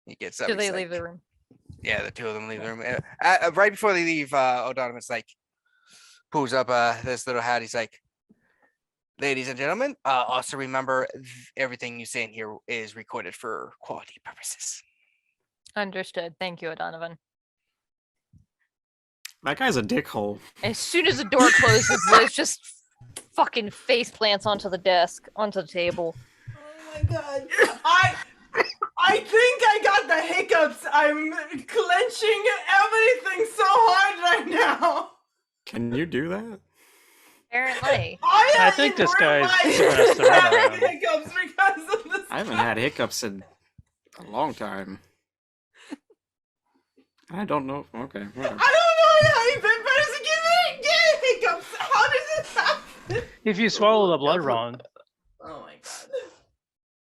He gets up. Do they leave the room? Yeah, the two of them leave the room. Right before they leave, O'Donovan's like, pulls up this little hat. He's like, ladies and gentlemen, also remember everything you say in here is recorded for quality purposes. Understood. Thank you, O'Donovan. That guy's a dickhole. As soon as the door closes, Liz just fucking face plants onto the desk, onto the table. Oh my god. I think I got the hiccups. I'm clenching everything so hard right now. Can you do that? Apparently. I think this guy's having hiccups because of this. I haven't had hiccups in a long time. I don't know. Okay. Whatever. I don't know how you've been hiccups. How does this happen? If you swallow the blood wrong.